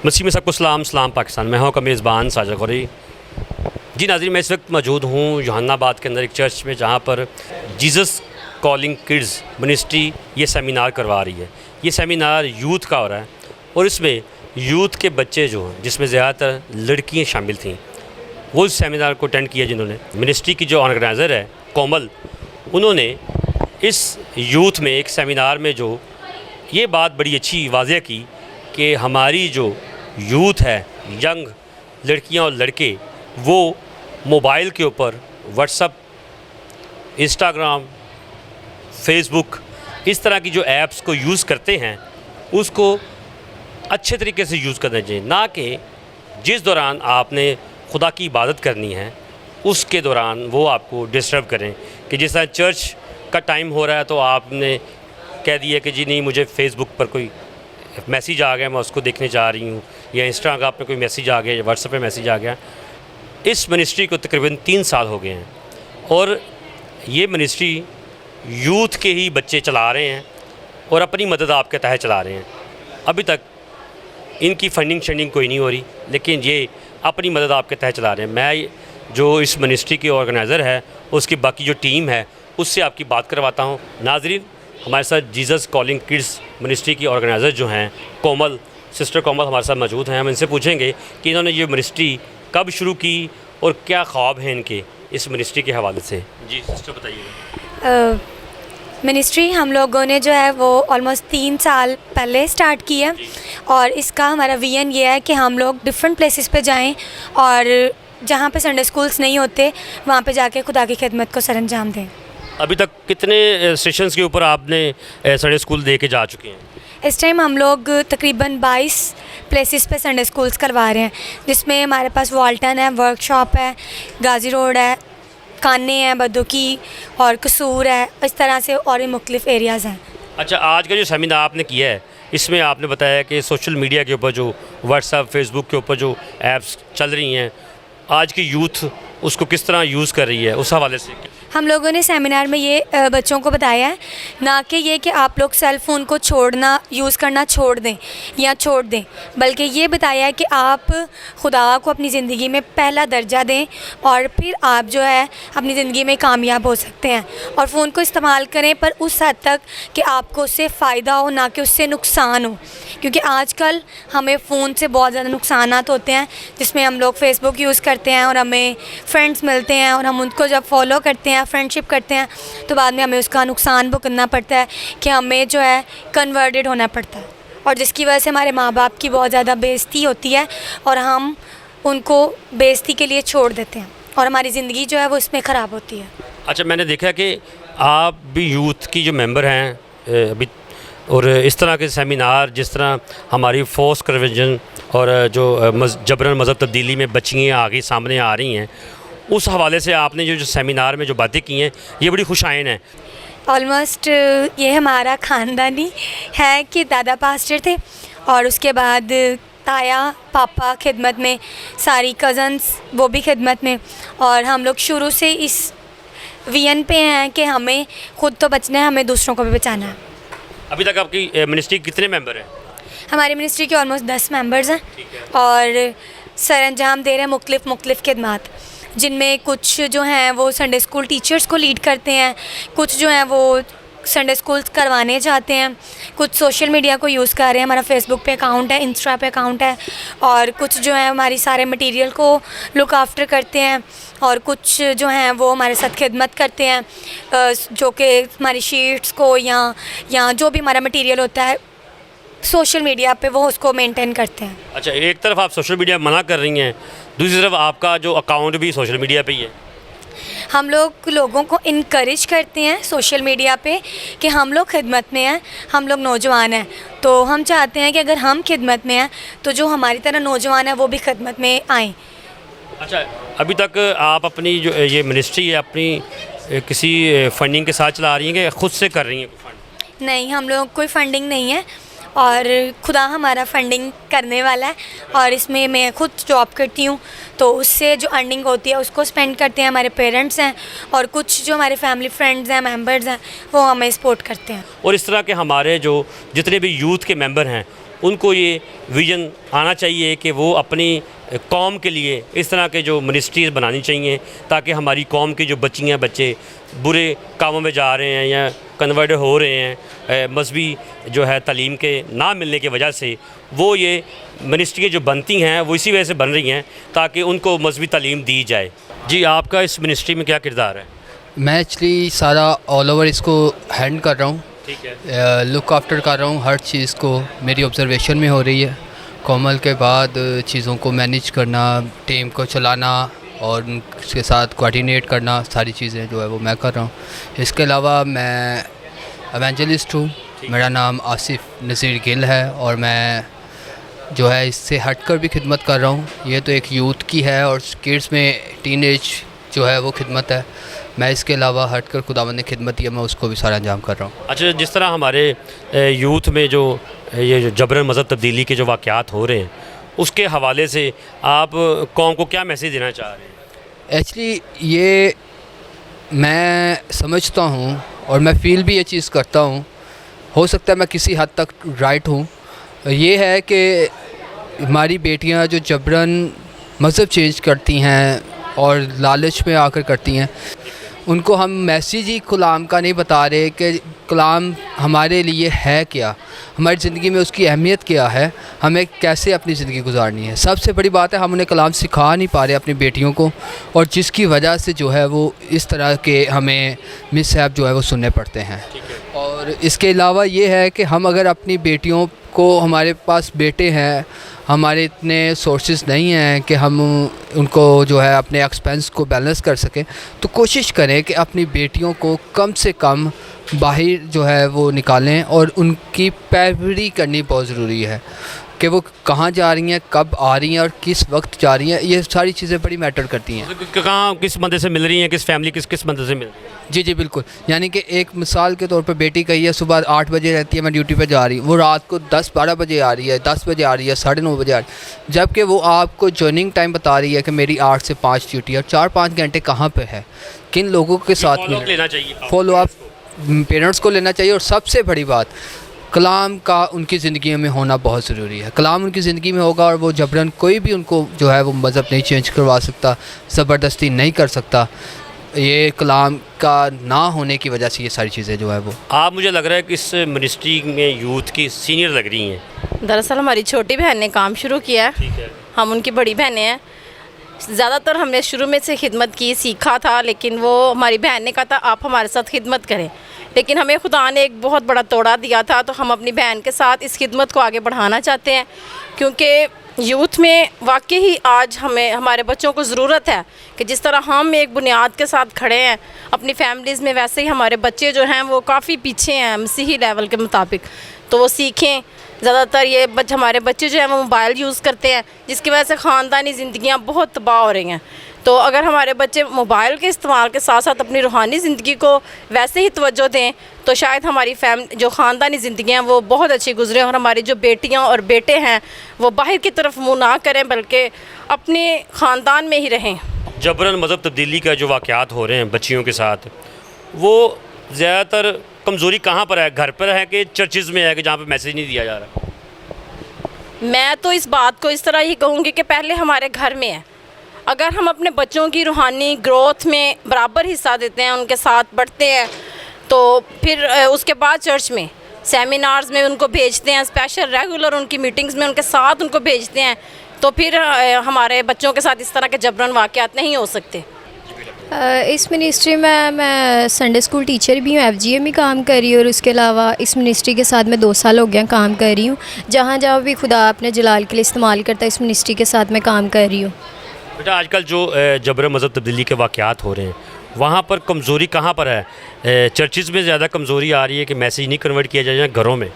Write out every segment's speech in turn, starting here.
मसीह में सबको सलाम पाकिस्तान। मैं हूं मेज़बान साजिद गौरी। जी नाज़रीन, मैं इस वक्त मौजूद हूं जहानाबाद के अंदर एक चर्च में, जहां पर जीसस कॉलिंग किड्स मिनिस्ट्री ये सेमिनार करवा रही है। ये सेमिनार यूथ का हो रहा है और इसमें यूथ के बच्चे जो हैं, जिसमें ज़्यादातर लड़कियाँ शामिल थीं, वो इस सेमिनार को अटेंड किया। जिन्होंने मिनिस्ट्री की जो ऑर्गेनाइज़र है कोमल, उन्होंने इस यूथ में एक सेमिनार में जो ये बात बड़ी अच्छी वाज़ेह की कि हमारी जो यूथ है, यंग लड़कियां और लड़के, वो मोबाइल के ऊपर व्हाट्सअप, इंस्टाग्राम, फेसबुक, इस तरह की जो ऐप्स को यूज़ करते हैं उसको अच्छे तरीके से यूज़ करना चाहिए, ना कि जिस दौरान आपने खुदा की इबादत करनी है उसके दौरान वो आपको डिस्टर्ब करें। कि जिस तरह चर्च का टाइम हो रहा है तो आपने कह दिया कि जी नहीं, मुझे फ़ेसबुक पर कोई मैसेज आ गया, मैं उसको देखने जा रही हूँ, या इंस्टाग्राम पे कोई मैसेज आ गया, या व्हाट्सएप पे मैसेज आ गया। इस मिनिस्ट्री को तकरीबन 3 साल हो गए हैं और ये मिनिस्ट्री यूथ के ही बच्चे चला रहे हैं और अपनी मदद आपके तहत चला रहे हैं। अभी तक इनकी फंडिंग कोई नहीं हो रही, लेकिन ये अपनी मदद आपके तहत चला रहे हैं। मैं जो इस मिनिस्ट्री की ऑर्गेनाइज़र है, उसकी बाकी जो टीम है, उससे आपकी बात करवाता हूँ। नाज़रीन, हमारे साथ जीसस कॉलिंग किड्स मिनिस्ट्री की ऑर्गेनाइज़र जो हैं कोमल, सिस्टर कोमल हमारे साथ मौजूद हैं। हम इनसे पूछेंगे कि इन्होंने ये मिनिस्ट्री कब शुरू की और क्या ख्वाब हैं इनके इस मिनिस्ट्री के हवाले से। जी सिस्टर, बताइए। मिनिस्ट्री हम लोगों ने जो है वो ऑलमोस्ट 3 साल पहले स्टार्ट की है और इसका हमारा विजन ये है कि हम लोग डिफरेंट प्लेसेस पे जाएं और जहाँ पे संडे स्कूल्स नहीं होते वहाँ पे जाके खुदा की खिदमत को सरअंजाम दें। अभी तक कितने स्टेशंस के ऊपर आपने संडे स्कूल दे के जा चुके हैं? इस टाइम हम लोग तकरीबन 22 प्लेसेस पे संडे स्कूल्स करवा रहे हैं, जिसमें हमारे पास वाल्टन है, वर्कशॉप है, गाजी रोड है, काने हैं, बदुकी और कसूर है, इस तरह से और भी मुख्तलिफ एरियाज़ हैं। अच्छा, आज का जो सेमिनार आपने किया है, इसमें आपने बताया कि सोशल मीडिया के ऊपर जो व्हाट्सएप, फेसबुक के ऊपर जो ऐप्स चल रही हैं, आज की यूथ उसको किस तरह यूज़ कर रही है, उस हवाले से हम लोगों ने सेमिनार में ये बच्चों को बताया है, ना कि ये कि आप लोग सेल फ़ोन को छोड़ना, यूज़ करना छोड़ दें या छोड़ दें, बल्कि ये बताया है कि आप खुदा को अपनी ज़िंदगी में पहला दर्जा दें और फिर आप जो है अपनी ज़िंदगी में कामयाब हो सकते हैं। और फ़ोन को इस्तेमाल करें पर उस हद तक कि आपको उससे फ़ायदा हो, ना कि उससे नुकसान हो, क्योंकि आजकल हमें फ़ोन से बहुत ज़्यादा नुकसानात होते हैं, जिसमें हम लोग फेसबुक यूज़ करते हैं और हमें फ्रेंड्स मिलते हैं और हम उनको जब फॉलो करते हैं, फ्रेंडशिप करते हैं, तो बाद में हमें उसका नुकसान भुगतना पड़ता है कि हमें जो है कन्वर्टेड होना पड़ता है, और जिसकी वजह से हमारे माँ बाप की बहुत ज़्यादा बेइज्जती होती है और हम उनको बेइज्जती के लिए छोड़ देते हैं और हमारी ज़िंदगी जो है वो इसमें ख़राब होती है। अच्छा, मैंने देखा कि आप भी यूथ की जो मेंबर हैं अभी, और इस तरह के सेमिनार, जिस तरह हमारी फोर्स कन्वर्जन और जो जबरन मज़हब तब्दीली में बच्चियाँ आगे सामने आ रही हैं, उस हवाले से आपने जो सेमिनार में जो बातें की हैं, ये बड़ी खुशाइन है। ऑलमोस्ट ये हमारा ख़ानदानी है कि दादा पास्टर थे और उसके बाद ताया, पापा खिदमत में, सारी कज़न्स वो भी खिदमत में, और हम लोग शुरू से इस विजन पे हैं कि हमें खुद तो बचना है, हमें दूसरों को भी बचाना है। अभी तक आपकी मिनिस्ट्री कितने मेंबर हैं? हमारी मिनिस्ट्री के ऑलमोस्ट 10 मेंबर्स हैं और सरअंजाम दे रहे हैं मुख्तलिफ़ खिदमात, जिनमें कुछ जो हैं वो संडे स्कूल टीचर्स को लीड करते हैं, कुछ जो हैं वो संडे स्कूल्स करवाने चाहते हैं, कुछ सोशल मीडिया को यूज़ कर रहे हैं, हमारा फेसबुक पे अकाउंट है, इंस्टा पे अकाउंट है, और कुछ जो है हमारी सारे मटेरियल को लुक आफ्टर करते हैं, और कुछ जो हैं वो हमारे साथ खिदमत करते हैं, जो कि हमारी शीट्स को या जो भी हमारा मटेरियल होता है सोशल मीडिया पे वो उसको मेंटेन करते हैं। अच्छा, एक तरफ आप सोशल मीडिया मना कर रही हैं, दूसरी तरफ आपका जो अकाउंट भी सोशल मीडिया पे ही है। हम लोग लोगों को इनकरेज करते हैं सोशल मीडिया पे कि हम लोग खिदमत में हैं, हम लोग नौजवान हैं, तो हम चाहते हैं कि अगर हम खिदमत में हैं तो जो हमारी तरह नौजवान हैं वो भी खिदमत में आएँ। अच्छा, अभी तक आप अपनी जो ये मिनिस्ट्री है, अपनी किसी फंडिंग के साथ चला रही हैं कि खुद से कर रही हैं फंड? नहीं, हम लोग कोई फंडिंग नहीं है और खुदा हमारा फंडिंग करने वाला है, और इसमें मैं खुद जॉब करती हूँ, तो उससे जो अर्निंग होती है उसको स्पेंड करते हैं हमारे पेरेंट्स हैं, और कुछ जो हमारे फैमिली फ्रेंड्स हैं, मेंबर्स हैं, वो हमें सपोर्ट करते हैं। और इस तरह के हमारे जो जितने भी यूथ के मेंबर हैं उनको ये विज़न आना चाहिए कि वो अपनी कौम के लिए इस तरह के जो मिनिस्ट्रीज़ बनानी चाहिए, ताकि हमारी कौम की जो बच्चियाँ बच्चे बुरे कामों में जा रहे हैं या कन्वर्ट हो रहे हैं मजहबी जो है तालीम के ना मिलने की वजह से, वो ये मिनिस्ट्री जो बनती हैं वो इसी वजह से बन रही हैं ताकि उनको मजहबी तालीम दी जाए। जी, आपका इस मिनिस्ट्री में क्या किरदार है? मैं एक्चुअली सारा ऑल ओवर इसको हैंड कर रहा हूँ, ठीक है, लुक आफ्टर कर रहा हूँ। हर चीज़ को मेरी ऑब्जर्वेशन में हो रही है। कॉमल के बाद चीज़ों को मैनेज करना, टीम को चलाना और उसके साथ कोऑर्डिनेट करना, सारी चीज़ें जो है वो मैं कर रहा हूँ। इसके अलावा मैं एवेंजलिस्ट हूँ। मेरा नाम आसिफ नज़ीर गिल है और मैं जो है इससे हटकर भी खिदमत कर रहा हूँ। ये तो एक यूथ की है और किड्स में टीनेज जो है वो खिदमत है। मैं इसके अलावा हटकर खुदावंद ने खिदमत दी है, मैं उसको भी सारा अंजाम कर रहा हूँ। अच्छा, जिस तरह हमारे यूथ में जो ये जो जबरन मज़हब तब्दीली के जो वाक़यात हो रहे हैं, उसके हवाले से आप कौम को क्या मैसेज देना चाह रहे हैं? एक्चुअली ये मैं समझता हूँ और मैं फ़ील भी ये चीज़ करता हूँ। हो सकता है मैं किसी हद तक राइट हूँ। ये है कि हमारी बेटियाँ जो जबरन मज़हब चेंज करती हैं और लालच में आकर करती हैं, उनको हम मैसेज ही कलाम का नहीं बता रहे कि कलाम हमारे लिए है क्या, हमारी ज़िंदगी में उसकी अहमियत क्या है, हमें कैसे अपनी ज़िंदगी गुजारनी है। सबसे बड़ी बात है हम उन्हें कलाम सिखा नहीं पा रहे अपनी बेटियों को, और जिसकी वजह से जो है वो इस तरह के हमें मिसहैप जो है वो सुनने पड़ते हैं। और इसके अलावा ये है कि हम अगर अपनी बेटियों को, हमारे पास बेटे हैं, हमारे इतने सोर्सेज नहीं हैं कि हम उनको जो है अपने एक्सपेंस को बैलेंस कर सकें, तो कोशिश करें कि अपनी बेटियों को कम से कम बाहर जो है वो निकालें और उनकी पैरवी करनी बहुत ज़रूरी है कि वो कहाँ जा रही हैं, कब आ रही हैं और किस वक्त जा रही हैं। ये सारी चीज़ें बड़ी मैटर करती हैं। कहाँ किस बंदे से मिल रही हैं, किस फैमिली किस बंदे से मिल रही है? जी जी बिल्कुल। यानी कि एक मिसाल के तौर पर बेटी कही है सुबह 8 बजे रहती है, मैं ड्यूटी पे जा रही हूँ, वो रात को 10-12 बजे आ रही है, 10 बजे आ रही है, 9:30 बजे आ रही है, जबकि वो आपको जॉइनिंग टाइम बता रही है कि मेरी 8 से 5 ड्यूटी है। और 4-5 घंटे कहाँ पे है, किन लोगों के साथ में लेना चाहिए, फॉलो अप पेरेंट्स को लेना चाहिए। और सबसे बड़ी बात, कलाम का उनकी ज़िंदगी में होना बहुत ज़रूरी है। कलाम उनकी ज़िंदगी में होगा और वो जबरन कोई भी उनको जो है वो मज़हब नहीं चेंज करवा सकता, ज़बरदस्ती नहीं कर सकता। ये कलाम का ना होने की वजह से ये सारी चीज़ें जो है वो। आप, मुझे लग रहा है कि इस मिनिस्ट्री में यूथ की सीनियर लग रही हैं। दरअसल हमारी छोटी बहन ने काम शुरू किया है, ठीक है, हम उनकी बड़ी बहनें हैं। ज़्यादातर हमने शुरू में से खिदमत की, सीखा था, लेकिन वो हमारी बहन ने कहा था आप हमारे साथ खिदमत करें, लेकिन हमें खुदा ने एक बहुत बड़ा तोड़ा दिया था, तो हम अपनी बहन के साथ इस खिदमत को आगे बढ़ाना चाहते हैं। क्योंकि यूथ में वाकई ही आज हमें, हमारे बच्चों को ज़रूरत है कि जिस तरह हम एक बुनियाद के साथ खड़े हैं अपनी फैमिलीज़ में, वैसे ही हमारे बच्चे जो हैं वो काफ़ी पीछे हैं मसीही लेवल के मुताबिक, तो वो सीखें। ज़्यादातर ये हमारे बच्चे जो हैं वो मोबाइल यूज़ करते हैं, जिसकी वजह से ख़ानदानी ज़िंदगियाँ बहुत तबाह हो रही हैं। तो अगर हमारे बच्चे मोबाइल के इस्तेमाल के साथ साथ अपनी रूहानी ज़िंदगी को वैसे ही तवज्जो दें, तो शायद हमारी जो ख़ानदानी ज़िंदगियाँ वो बहुत अच्छी गुजरें और हमारी जो बेटियाँ और बेटे हैं वो बाहर की तरफ मुँह ना करें, बल्कि अपने ख़ानदान में ही रहें। जबरन मज़हब तब्दीली का जो वाक़यात हो रहे हैं बच्चियों के साथ, वो ज़्यादातर कमज़ोरी कहाँ पर है? घर पर है कि चर्चिज़ में है कि जहाँ पर मैसेज नहीं दिया जा रहा? मैं तो इस बात को इस तरह ही कहूँगी कि पहले हमारे घर में है। अगर हम अपने बच्चों की रूहानी ग्रोथ में बराबर हिस्सा देते हैं, उनके साथ बढ़ते हैं, तो फिर उसके बाद चर्च में सेमिनार्स में उनको भेजते हैं, स्पेशल रेगुलर उनकी मीटिंग्स में उनके साथ उनको भेजते हैं, तो फिर हमारे बच्चों के साथ इस तरह के जबरन वाक़यात नहीं हो सकते। इस मिनिस्ट्री में मैं संडे स्कूल टीचर भी हूँ, FGM में काम कर रही हूँ, और उसके अलावा इस मिनिस्ट्री के साथ मैं 2 साल हो गया काम कर रही हूँ। जहाँ जहाँ भी खुदा अपने जलाल के लिए इस्तेमाल करता है, इस मिनिस्ट्री के साथ मैं काम कर रही हूँ। बेटा, आजकल जो जबर मज़हब तब्दीली के वाक़यात हो रहे हैं, वहाँ पर कमज़ोरी कहाँ पर है? चर्चिज़ में ज़्यादा कमज़ोरी आ रही है कि मैसेज नहीं कन्वर्ट किया जाए, या घरों में?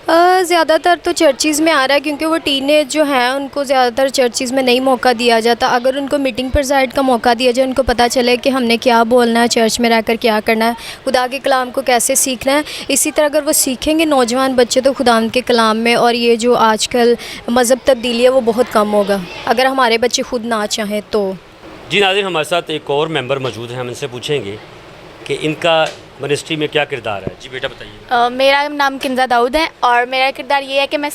ज़्यादातर तो चर्चिज़ में आ रहा है, क्योंकि वो टीनेज जो हैं उनको ज़्यादातर चर्चिज़ में नहीं मौका दिया जाता। अगर उनको मीटिंग प्रेज़ाइड का मौका दिया जाए, उनको पता चले कि हमने क्या बोलना है, चर्च में रहकर क्या करना है, खुदा के कलाम को कैसे सीखना है, इसी तरह अगर वो सीखेंगे नौजवान बच्चे, तो खुदा के कलाम में और ये जो आजकल मज़हब तब्दीली है वो बहुत कम होगा, अगर हमारे बच्चे खुद ना चाहें तो। जी नाज़रीन, हमारे साथ एक और मेंबर मौजूद हैं, हम इनसे पूछेंगे कि इनका मिनिस्ट्री में क्या किरदार है। जी बेटा बताइए। मेरा नाम किंजा दाऊद है और मेरा किरदार ये है कि मैं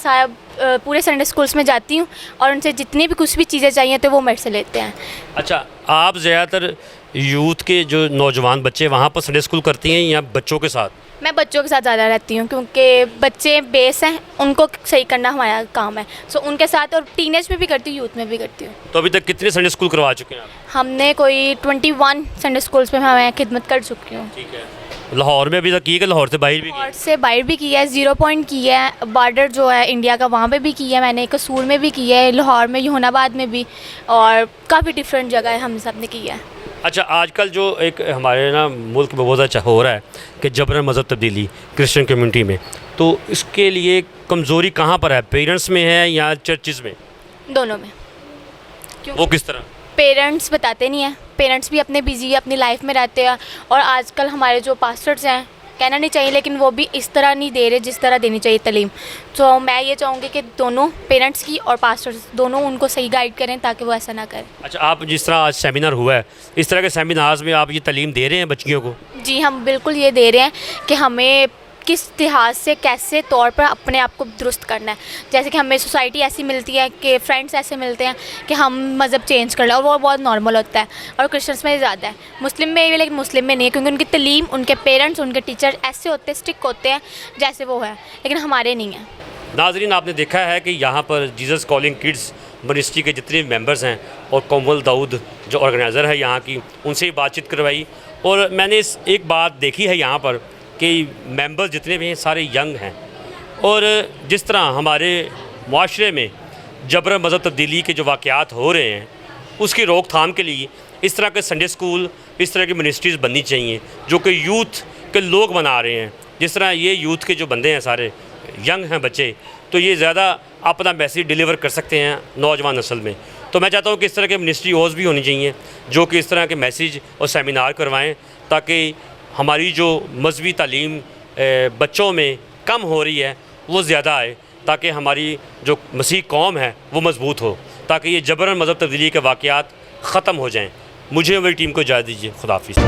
पूरे संडे स्कूल्स में जाती हूँ और उनसे जितनी भी कुछ भी चीज़ें चाहिए तो वो मेरे से लेते हैं। अच्छा, आप ज़्यादातर यूथ के जो नौजवान बच्चे वहाँ पर संडे स्कूल करती हैं या बच्चों के साथ? मैं बच्चों के साथ ज़्यादा रहती हूँ क्योंकि बच्चे बेस हैं, उनको सही करना हमारा काम है। सो उनके साथ, और टीनेज में भी करती हूँ, यूथ में भी करती हूँ। तो अभी तक कितने संडे स्कूल करवा चुके हैं आप? हमने कोई 21 संडे स्कूल्स में मैं खिदमत कर चुकी हूँ। ठीक है। लाहौर में अभी तक की है कि लाहौर से बाहर भी की और है? से बाहर भी किया है, 0 पॉइंट की है, बॉर्डर जो है इंडिया का वहाँ पे भी की है मैंने, कसूर में भी की है, लाहौर में, यूनाबाद में भी, और काफ़ी डिफरेंट जगह है हम सब ने की है। अच्छा, आजकल जो एक हमारे ना मुल्क में बहुत अच्छा हो रहा है कि जबरन मज़हब तब्दीली क्रिश्चियन कम्युनिटी में, तो इसके लिए कमज़ोरी कहाँ पर है? पेरेंट्स में है या चर्चिज़ में? दोनों में। वो किस तरह? पेरेंट्स बताते नहीं हैं, पेरेंट्स भी अपने बिजी अपनी लाइफ में रहते हैं, और आजकल हमारे जो पास्टर्स हैं, कहना नहीं चाहिए लेकिन वो भी इस तरह नहीं दे रहे जिस तरह देनी चाहिए तालीम। तो मैं ये चाहूँगी कि दोनों, पेरेंट्स की और पास्टर्स दोनों, उनको सही गाइड करें ताकि वो ऐसा ना करें। अच्छा, आप जिस तरह आज सेमिनार हुआ है, इस तरह के सेमिनार्स में आप ये तालीम दे रहे हैं बच्चियों को? जी, हम बिल्कुल ये दे रहे हैं कि हमें किस लिहाज से, कैसे तौर पर अपने आप को दुरुस्त करना है। जैसे कि हमें सोसाइटी ऐसी मिलती है कि फ्रेंड्स ऐसे मिलते हैं कि हम मज़हब चेंज कर लें, और वो बहुत नॉर्मल होता है, और क्रिश्चियंस में ज़्यादा है, मुस्लिम में भी, लेकिन मुस्लिम में नहीं है, क्योंकि उनकी तालीम, उनके पेरेंट्स, उनके टीचर ऐसे होते हैं, स्ट्रिक्ट होते हैं जैसे वो है, लेकिन हमारे नहीं है। नाज़रीन, आपने देखा है कि यहाँ पर जीसस कॉलिंग किड्स मिनिस्ट्री के जितने मेंबर्स हैं और कोमल दाऊद जो ऑर्गेनाइज़र है यहाँ की, उनसे बातचीत करवाई, और मैंने एक बात देखी है यहाँ पर कि मेंबर्स जितने भी हैं सारे यंग हैं, और जिस तरह हमारे माशरे में जबर मज़हब तब्दीली के जो वाक़यात हो रहे हैं उसकी रोकथाम के लिए इस तरह के संडे स्कूल, इस तरह की मिनिस्ट्रीज़ बननी चाहिए जो कि यूथ के लोग बना रहे हैं। जिस तरह ये यूथ के जो बंदे हैं सारे यंग हैं बच्चे, तो ये ज़्यादा अपना मैसेज डिलीवर कर सकते हैं नौजवान नस्ल में। तो मैं चाहता हूँ कि इस तरह के मिनिस्ट्री और भी होनी चाहिए जो कि इस तरह के मैसेज और सेमिनार करवाएँ, ताकि हमारी जो मजहबी तालीम बच्चों में कम हो रही है वो ज़्यादा आए, ताकि हमारी जो मसीह कौम है वो मजबूत हो, ताकि ये जबरन मज़हब तब्दीली के वाक़यात ख़त्म हो जाएँ। मुझे और मेरी टीम को इजाज़त दीजिए। खुदा हाफ़िज़।